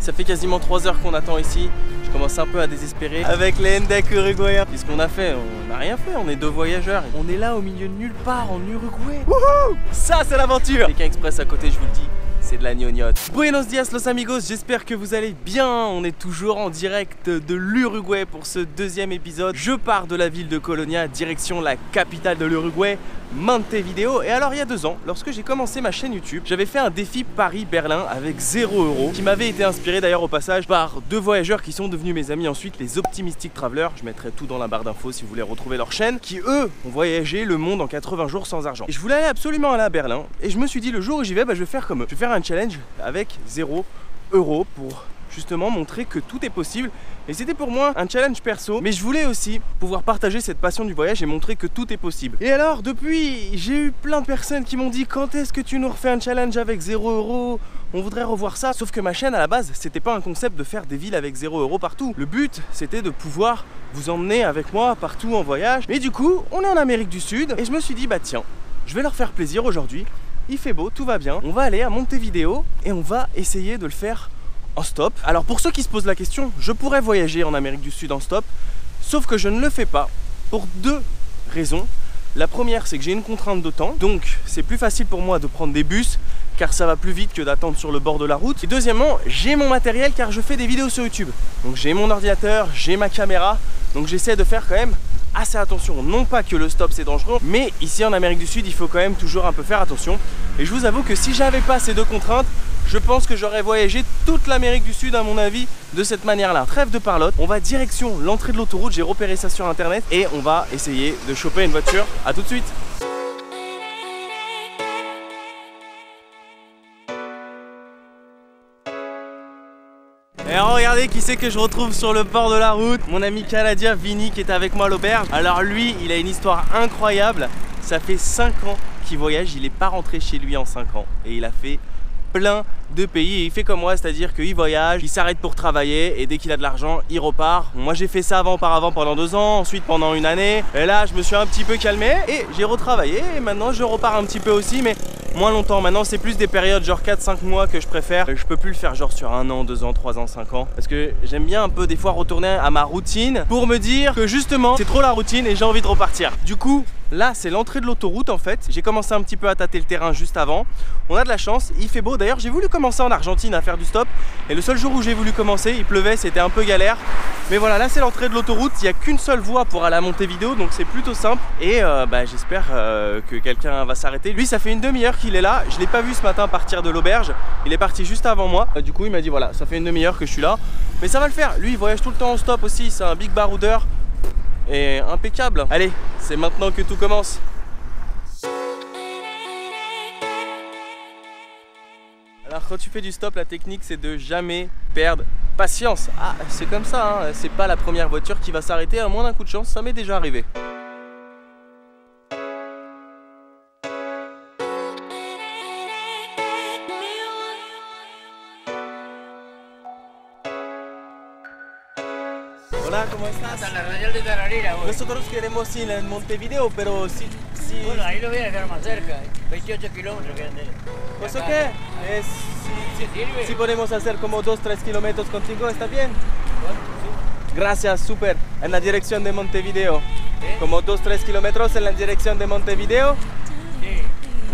Ça fait quasiment 3 heures qu'on attend ici. Je commence un peu à désespérer avec les Hendek uruguayens. Qu'est-ce qu'on a fait? On n'a rien fait, on est deux voyageurs. On est là au milieu de nulle part en Uruguay. Wouhou! Ça c'est l'aventure! Pékin Express à côté, je vous le dis. C'est de la gnognotte. Buenos dias los amigos, j'espère que vous allez bien. On est toujours en direct de l'Uruguay pour ce deuxième épisode. Je pars de la ville de Colonia, direction la capitale de l'Uruguay, Montevideo. Et alors il y a 2 ans, lorsque j'ai commencé ma chaîne YouTube, j'avais fait un défi Paris-Berlin avec 0 € qui m'avait été inspiré d'ailleurs au passage par 2 voyageurs qui sont devenus mes amis ensuite, les Optimistic Travelers. Je mettrai tout dans la barre d'infos si vous voulez retrouver leur chaîne, qui eux ont voyagé le monde en 80 jours sans argent. Et je voulais aller absolument aller à Berlin et je me suis dit le jour où j'y vais, je vais faire comme eux. Je vais faire un challenge avec 0 € pour justement montrer que tout est possible. Et c'était pour moi un challenge perso, mais je voulais aussi pouvoir partager cette passion du voyage et montrer que tout est possible. Et alors depuis, j'ai eu plein de personnes qui m'ont dit quand est-ce que tu nous refais un challenge avec 0 €? On voudrait revoir ça. Sauf que ma chaîne à la base, c'était pas un concept de faire des villes avec 0 € partout. Le but, c'était de pouvoir vous emmener avec moi partout en voyage. Et du coup, on est en Amérique du Sud et je me suis dit bah tiens, je vais leur faire plaisir aujourd'hui. Il fait beau, tout va bien. On va aller à Montevideo et on va essayer de le faire en stop. Alors pour ceux qui se posent la question, je pourrais voyager en Amérique du Sud en stop, sauf que je ne le fais pas pour 2 raisons. La première, c'est que j'ai une contrainte de temps, donc c'est plus facile pour moi de prendre des bus car ça va plus vite que d'attendre sur le bord de la route. Et deuxièmement, j'ai mon matériel car je fais des vidéos sur YouTube. Donc j'ai mon ordinateur, j'ai ma caméra, donc j'essaie de faire quand même assez attention. Non pas que le stop c'est dangereux, mais ici en Amérique du Sud, il faut quand même toujours un peu faire attention. Et je vous avoue que si j'avais pas ces 2 contraintes, je pense que j'aurais voyagé toute l'Amérique du Sud à mon avis de cette manière-là. Trêve de parlotte, on va direction l'entrée de l'autoroute, j'ai repéré ça sur internet et on va essayer de choper une voiture. À tout de suite. Et regardez qui c'est que je retrouve sur le bord de la route. Mon ami canadien Vinny qui est avec moi à l'auberge. Alors lui, il a une histoire incroyable. Ça fait 5 ans qu'il voyage, il n'est pas rentré chez lui en 5 ans. Et il a fait plein de pays et il fait comme moi, c'est-à-dire qu'il voyage, il s'arrête pour travailler et dès qu'il a de l'argent, il repart. Moi j'ai fait ça auparavant pendant 2 ans, ensuite pendant 1 année et là je me suis un petit peu calmé et j'ai retravaillé et maintenant je repars un petit peu aussi mais moins longtemps. Maintenant c'est plus des périodes genre 4-5 mois que je préfère. Je peux plus le faire genre sur 1 an, 2 ans, 3 ans, 5 ans parce que j'aime bien un peu des fois retourner à ma routine pour me dire que justement c'est trop la routine et j'ai envie de repartir. Du coup là c'est l'entrée de l'autoroute en fait. J'ai commencé un petit peu à tâter le terrain juste avant. On a de la chance, il fait beau. D'ailleurs j'ai voulu commencer en Argentine à faire du stop et le seul jour où j'ai voulu commencer il pleuvait, c'était un peu galère. Mais voilà, là c'est l'entrée de l'autoroute, il n'y a qu'une seule voie pour aller à Montevideo donc c'est plutôt simple. Et j'espère que quelqu'un va s'arrêter. Lui ça fait une demi-heure qu'il est là, je l'ai pas vu ce matin partir de l'auberge. Il est parti juste avant moi, du coup il m'a dit voilà ça fait une demi-heure que je suis là. Mais ça va le faire, lui il voyage tout le temps en stop aussi, c'est un big baroudeur. Et impeccable. Allez, c'est maintenant que tout commence. Alors quand tu fais du stop, la technique c'est de jamais perdre patience. Ah, c'est comme ça, hein. C'est pas la première voiture qui va s'arrêter, à moins d'un coup de chance, ça m'est déjà arrivé. Hola, ¿cómo estás? En la radial de Tararira, güey. Nosotros queremos ir en Montevideo, pero si... Bueno, ahí lo voy a dejar más cerca, 28 kilómetros quedan de... ¿Pues qué? Si podemos hacer como 2-3 kilómetros contigo, ¿está bien? Bueno, sí. Gracias, super. En la dirección de Montevideo. ¿Sí? Como 2-3 kilómetros en la dirección de Montevideo. Sí.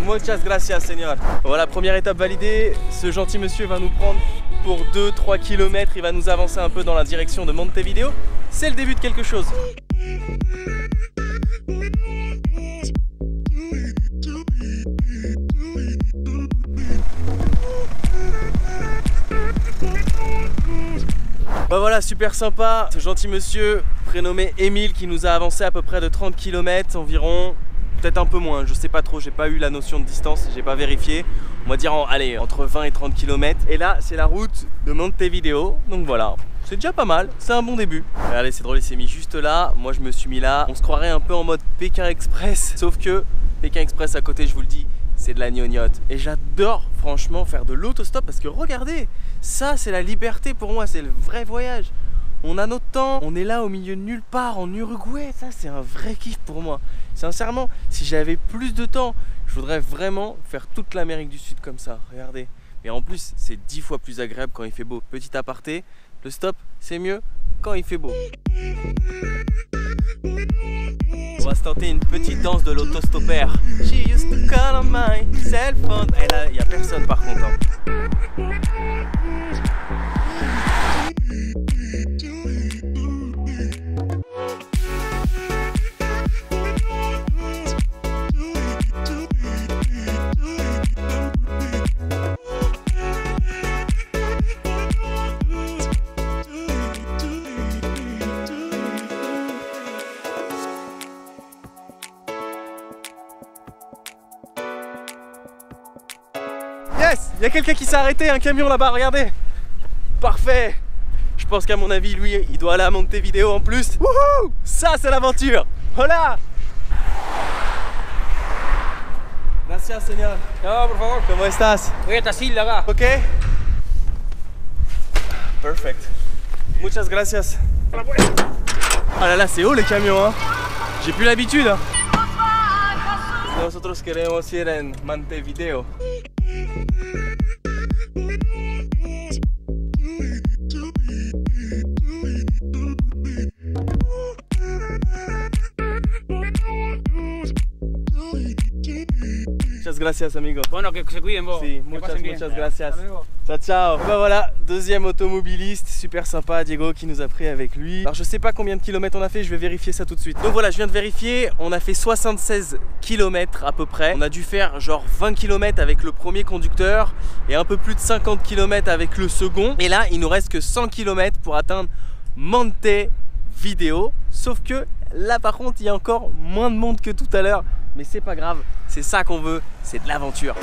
Muchas gracias, señor. Voilà, première étape validée. Ce gentil monsieur va nous prendre pour 2-3 km. Il va nous avancer un peu dans la direction de Montevideo. C'est le début de quelque chose. Bah voilà, super sympa, ce gentil monsieur prénommé Émile qui nous a avancé à peu près de 30 km environ, peut-être un peu moins, je sais pas trop, j'ai pas eu la notion de distance, j'ai pas vérifié. On va dire allez, entre 20 et 30 km. Et là c'est la route de Montevideo, donc voilà. C'est déjà pas mal, c'est un bon début. Regardez, c'est drôle, il s'est mis juste là, moi je me suis mis là. On se croirait un peu en mode Pékin Express, sauf que Pékin Express à côté, je vous le dis, c'est de la gnognotte. Et j'adore franchement faire de l'autostop parce que regardez, ça c'est la liberté pour moi, c'est le vrai voyage. On a notre temps, on est là au milieu de nulle part en Uruguay, ça c'est un vrai kiff pour moi. Sincèrement, si j'avais plus de temps, je voudrais vraiment faire toute l'Amérique du Sud comme ça, regardez. Et en plus, c'est 10 fois plus agréable quand il fait beau. Petit aparté, le stop, c'est mieux quand il fait beau. On va se tenter une petite danse de l'autostoppeur. She used to call on my cell phone. Et là, il n'y a personne par contre. Yes, il y a quelqu'un qui s'est arrêté, un camion là-bas, regardez. Parfait. Je pense qu'à mon avis, lui, il doit aller à Montevideo en plus. Wouhou! Ça, c'est l'aventure. Hola. Gracias, señor. No, por favor. ¿Cómo estás? Voy a esta isla acá. Ok. Perfect. Muchas gracias. Ah là là, c'est haut les camions, hein. J'ai plus l'habitude. Hein. Nosotros queremos ir en Montevideo. Muchas gracias, amigo. Bueno, que se cuiden vos. Sí, Que pasen bien. muchas gracias. Hasta luego. Ciao, ciao. Bah voilà, deuxième automobiliste, super sympa, Diego qui nous a pris avec lui. Alors je sais pas combien de kilomètres on a fait, je vais vérifier ça tout de suite. Donc voilà, je viens de vérifier, on a fait 76 km à peu près. On a dû faire genre 20 km avec le premier conducteur et un peu plus de 50 km avec le second. Et là, il nous reste que 100 km pour atteindre Montevideo. Sauf que là par contre, il y a encore moins de monde que tout à l'heure. Mais c'est pas grave, c'est ça qu'on veut, c'est de l'aventure.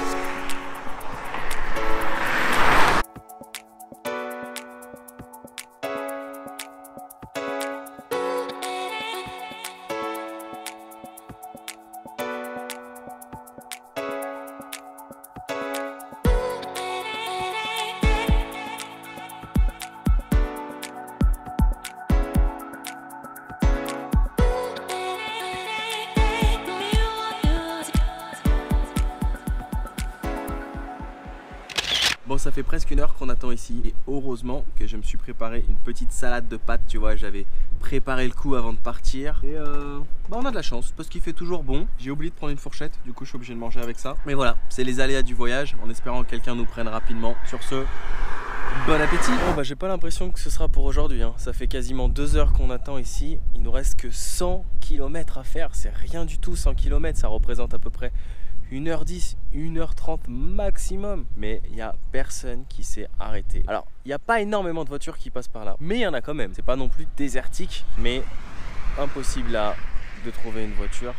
Bon, ça fait presque une heure qu'on attend ici et heureusement que je me suis préparé une petite salade de pâtes, tu vois, j'avais préparé le coup avant de partir. Et bah on a de la chance parce qu'il fait toujours bon. J'ai oublié de prendre une fourchette, du coup je suis obligé de manger avec ça. Mais voilà, c'est les aléas du voyage, en espérant que quelqu'un nous prenne rapidement. Sur ce, bon appétit. Bon bah j'ai pas l'impression que ce sera pour aujourd'hui, hein. Ça fait quasiment 2 heures qu'on attend ici. Il nous reste que 100 km à faire, c'est rien du tout 100 km, ça représente à peu près 1h10, 1h30 maximum. Mais il n'y a personne qui s'est arrêté. Alors, il n'y a pas énormément de voitures qui passent par là. Mais il y en a quand même. C'est pas non plus désertique. Mais impossible là de trouver une voiture.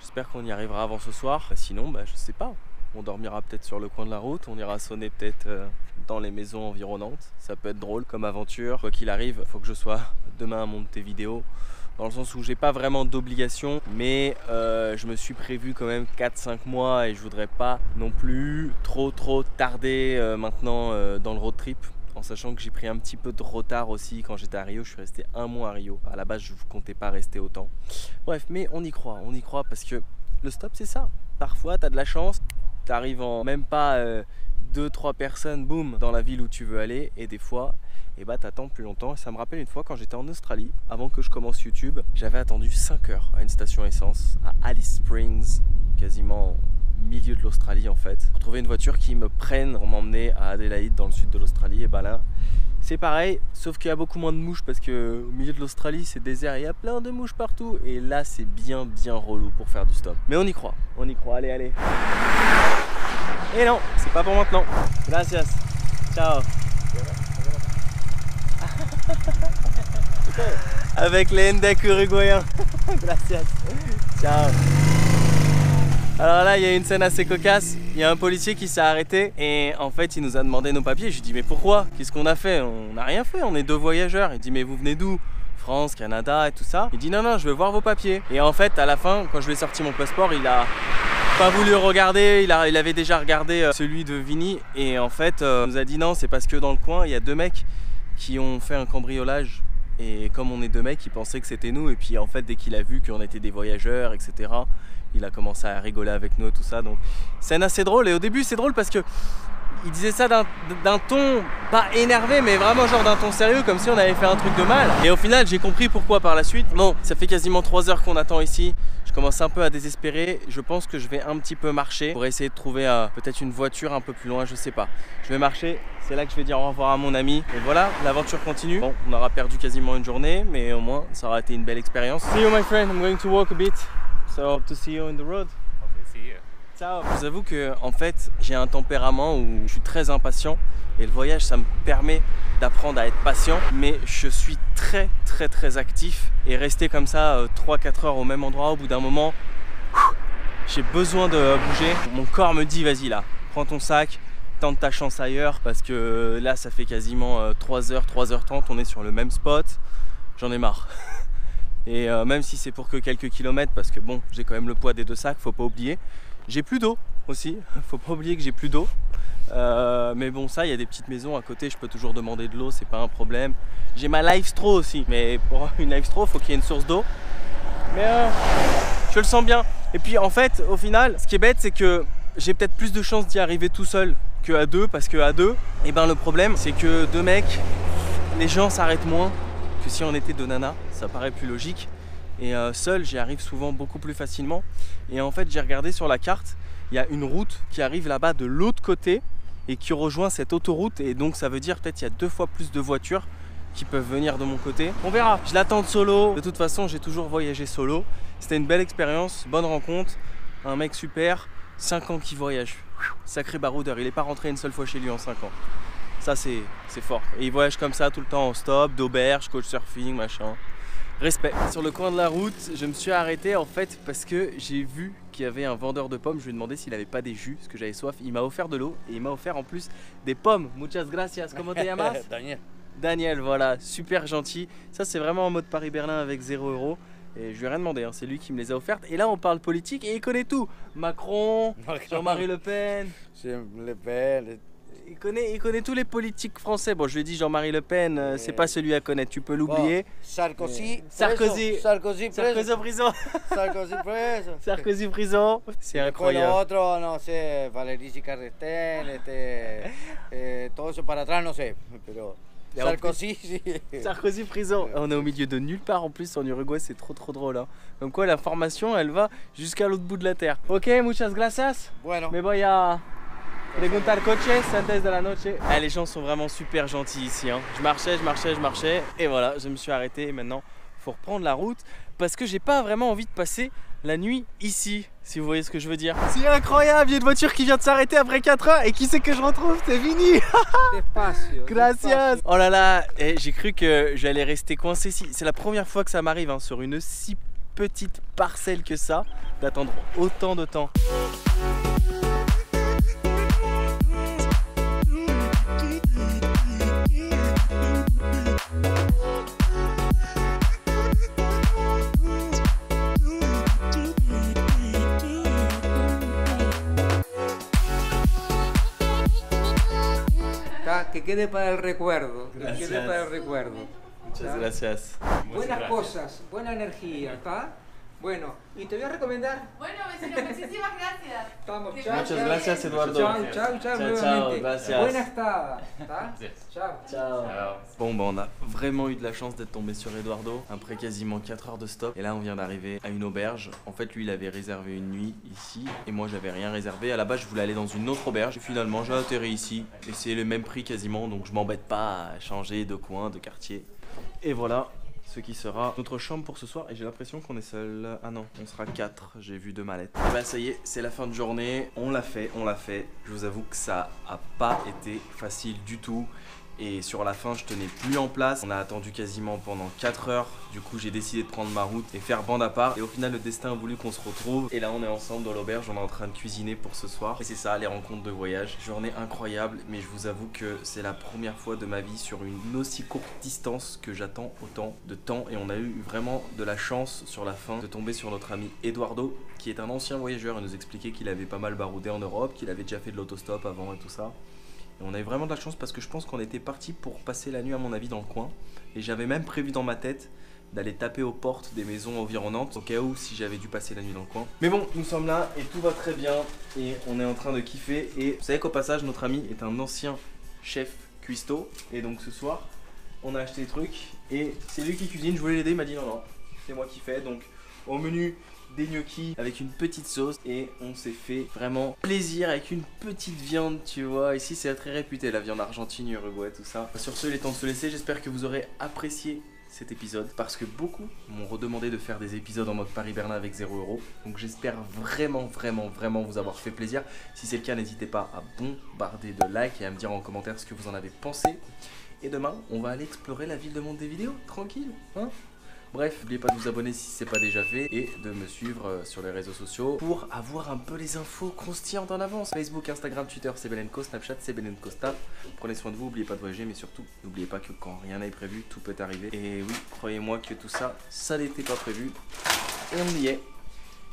J'espère qu'on y arrivera avant ce soir. Sinon, bah, je sais pas. On dormira peut-être sur le coin de la route. On ira sonner peut-être dans les maisons environnantes. Ça peut être drôle comme aventure. Quoi qu'il arrive, il faut que je sois demain à Montevideo. Dans le sens où j'ai pas vraiment d'obligation, mais je me suis prévu quand même 4-5 mois et je voudrais pas non plus trop tarder maintenant dans le road trip, en sachant que j'ai pris un petit peu de retard aussi quand j'étais à Rio. Je suis resté 1 mois à Rio, à la base je ne comptais pas rester autant. Bref, mais on y croit parce que le stop c'est ça. Parfois tu as de la chance, tu arrives en même pas 2-3 personnes, boum, dans la ville où tu veux aller, et des fois et bah t'attends plus longtemps. Ça me rappelle une fois quand j'étais en Australie, avant que je commence YouTube, j'avais attendu 5 heures à une station essence à Alice Springs, quasiment au milieu de l'Australie en fait, pour trouver une voiture qui me prenne pour m'emmener à Adélaïde dans le sud de l'Australie. Et bah là c'est pareil, sauf qu'il y a beaucoup moins de mouches parce que au milieu de l'Australie c'est désert, il y a plein de mouches partout et là c'est bien relou pour faire du stop. Mais on y croit, allez. Et non, c'est pas pour maintenant. Gracias, ciao. Avec les Hendek uruguayens. Gracias. Ciao. Alors là, il y a une scène assez cocasse. Il y a un policier qui s'est arrêté et en fait, il nous a demandé nos papiers. Je lui dis mais pourquoi? Qu'est-ce qu'on a fait? On n'a rien fait, on est 2 voyageurs. Il dit mais vous venez d'où? France, Canada et tout ça. Il dit non, je veux voir vos papiers. Et en fait, à la fin, quand je lui ai sorti mon passeport, il a pas voulu regarder, il avait déjà regardé celui de Vinny. Et en fait, il nous a dit non, c'est parce que dans le coin, il y a 2 mecs qui ont fait un cambriolage. Et comme on est 2 mecs, il pensait que c'était nous. Et puis en fait, dès qu'il a vu qu'on était des voyageurs, etc., il a commencé à rigoler avec nous et tout ça. Donc scène assez drôle. Et au début, c'est drôle parce que il disait ça d'un ton pas énervé, mais vraiment genre d'un ton sérieux, comme si on avait fait un truc de mal. Et au final, j'ai compris pourquoi par la suite. Bon, ça fait quasiment 3 heures qu'on attend ici. Je commence un peu à désespérer. Je pense que je vais un petit peu marcher pour essayer de trouver peut-être une voiture un peu plus loin, je sais pas. Je vais marcher, c'est là que je vais dire au revoir à mon ami. Et voilà, l'aventure continue. Bon, on aura perdu quasiment une journée, mais au moins ça aura été une belle expérience. See you my friend, I'm going to walk a bit. So hope to see you on the road. Okay, see you. Ciao. Je vous avoue que en fait, j'ai un tempérament où je suis très impatient et le voyage ça me permet d'apprendre à être patient, mais je suis très actif et rester comme ça 3-4 heures au même endroit, au bout d'un moment, j'ai besoin de bouger. Mon corps me dit vas-y là, prends ton sac, tente ta chance ailleurs, parce que là ça fait quasiment 3 heures, 3h30, on est sur le même spot, j'en ai marre. Et même si c'est pour que quelques kilomètres, parce que bon, j'ai quand même le poids des 2 sacs, faut pas oublier. J'ai plus d'eau aussi, faut pas oublier que j'ai plus d'eau. Mais bon, ça, il y a des petites maisons à côté, je peux toujours demander de l'eau, c'est pas un problème. J'ai ma LifeStraw aussi, mais pour une LifeStraw, faut qu'il y ait une source d'eau. Mais je le sens bien. Et puis en fait, au final, ce qui est bête, c'est que j'ai peut-être plus de chances d'y arriver tout seul que à 2, parce que à 2, et ben le problème, c'est que 2 mecs, les gens s'arrêtent moins que si on était 2 nanas, ça paraît plus logique. Et seul, j'y arrive souvent beaucoup plus facilement. Et en fait, j'ai regardé sur la carte, il y a une route qui arrive là-bas de l'autre côté et qui rejoint cette autoroute. Et donc, ça veut dire peut-être qu'il y a 2 fois plus de voitures qui peuvent venir de mon côté. On verra. Je l'attends solo. De toute façon, j'ai toujours voyagé solo. C'était une belle expérience, bonne rencontre. Un mec super. 5 ans qu'il voyage. Sacré baroudeur. Il n'est pas rentré une seule fois chez lui en 5 ans. Ça, c'est fort. Et il voyage comme ça tout le temps en stop, d'auberge, coach surfing, machin. Respect. Sur le coin de la route, je me suis arrêté en fait parce que j'ai vu qu'il y avait un vendeur de pommes. Je lui ai demandé s'il avait pas des jus, parce que j'avais soif. Il m'a offert de l'eau et il m'a offert en plus des pommes. Muchas gracias. Comment te llamas? Daniel. Daniel, voilà, super gentil. Ça, c'est vraiment en mode Paris-Berlin avec 0 €. Et je lui ai rien demandé, hein. C'est lui qui me les a offertes. Et là, on parle politique et il connaît tout. Macron, Jean-Marie Le Pen. Le Pen. Il connaît tous les politiques français. Bon, je lui ai dit Jean-Marie Le Pen, c'est pas celui à connaître, tu peux l'oublier. Sarkozy. Sarkozy prison. Sarkozy preso. Sarkozy prison. C'est incroyable. Otro, no sé, Valéry Giscard d'Estaing, todo eso para atrás, no sé, pero Sarkozy, sí. Sarkozy prison. On est au milieu de nulle part en plus en Uruguay, c'est trop drôle. Hein. Comme quoi l'information, elle va jusqu'à l'autre bout de la terre. Ok, muchas gracias. Bueno. Me voy a preguntar coches antes de la noche. Les gens sont vraiment super gentils ici. Hein. Je marchais et voilà, je me suis arrêté et maintenant faut reprendre la route parce que j'ai pas vraiment envie de passer la nuit ici, si vous voyez ce que je veux dire. C'est incroyable, il y a une voiture qui vient de s'arrêter après 4 heures et qui c'est que je retrouve? C'est fini. Despacio. Gracias. Oh là là, j'ai cru que j'allais rester coincé ici. C'est la première fois que ça m'arrive hein, sur une si petite parcelle que ça, d'attendre autant de temps. Que quede para el recuerdo, que quede para el recuerdo. Muchas gracias. Buenas cosas, buena energía, ¿está? Bueno, y te voy a recomendar. Bueno, vecino, muchísimas gracias. Estamos, Que chao. vaya Muchas bien. gracias, Eduardo. Chao, nuevamente. gracias. Buena estada, ¿está? Chao. Ciao. Bon bah on a vraiment eu de la chance d'être tombé sur Eduardo après quasiment 4 heures de stop. Et là on vient d'arriver à une auberge. En fait lui il avait réservé une nuit ici et moi j'avais rien réservé. À la base je voulais aller dans une autre auberge et finalement j'ai atterri ici. Et c'est le même prix quasiment donc je m'embête pas à changer de coin, de quartier. Et voilà ce qui sera notre chambre pour ce soir. Et j'ai l'impression qu'on est seul. Ah non, on sera 4. J'ai vu 2 mallettes. Et bah ça y est, c'est la fin de journée. On l'a fait. Je vous avoue que ça a pas été facile du tout. Et sur la fin, je tenais plus en place. On a attendu quasiment pendant 4 heures. Du coup, j'ai décidé de prendre ma route et faire bande à part. Et au final, le destin a voulu qu'on se retrouve. Et là, on est ensemble dans l'auberge. On est en train de cuisiner pour ce soir. Et c'est ça, les rencontres de voyage. Journée incroyable. Mais je vous avoue que c'est la première fois de ma vie sur une aussi courte distance que j'attends autant de temps. Et on a eu vraiment de la chance sur la fin de tomber sur notre ami Eduardo, qui est un ancien voyageur. Il nous expliquait qu'il avait pas mal baroudé en Europe, qu'il avait déjà fait de l'autostop avant et tout ça. Et on a eu vraiment de la chance parce que je pense qu'on était parti pour passer la nuit à mon avis dans le coin. Et j'avais même prévu dans ma tête d'aller taper aux portes des maisons environnantes au cas où si j'avais dû passer la nuit dans le coin. Mais bon, nous sommes là et tout va très bien et on est en train de kiffer. Et vous savez qu'au passage, notre ami est un ancien chef cuistot et donc ce soir, on a acheté des trucs et c'est lui qui cuisine. Je voulais l'aider, il m'a dit non, c'est moi qui fais. Donc au menu, des gnocchis avec une petite sauce et on s'est fait vraiment plaisir avec une petite viande, tu vois. Ici c'est très réputé la viande argentine, Uruguay, tout ça. Sur ce, il est temps de se laisser. J'espère que vous aurez apprécié cet épisode parce que beaucoup m'ont redemandé de faire des épisodes en mode Paris-Berlin avec 0 €. Donc j'espère vraiment vous avoir fait plaisir. Si c'est le cas, n'hésitez pas à bombarder de likes et à me dire en commentaire ce que vous en avez pensé. Et demain, on va aller explorer la ville de Montevideo, tranquille, hein. Bref, n'oubliez pas de vous abonner si ce n'est pas déjà fait et de me suivre sur les réseaux sociaux pour avoir un peu les infos croustillantes en avance. Facebook, Instagram, Twitter, c'est Belenco, Snapchat, c'est Belencosta. Prenez soin de vous, n'oubliez pas de voyager, mais surtout, n'oubliez pas que quand rien n'est prévu, tout peut arriver. Et oui, croyez-moi que tout ça, ça n'était pas prévu. Et on y est.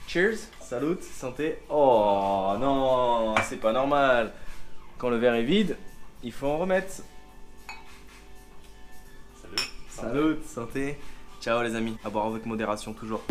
Cheers, salut, santé. Oh non, c'est pas normal. Quand le verre est vide, il faut en remettre. Salut, santé. Ciao les amis, à boire avec modération toujours.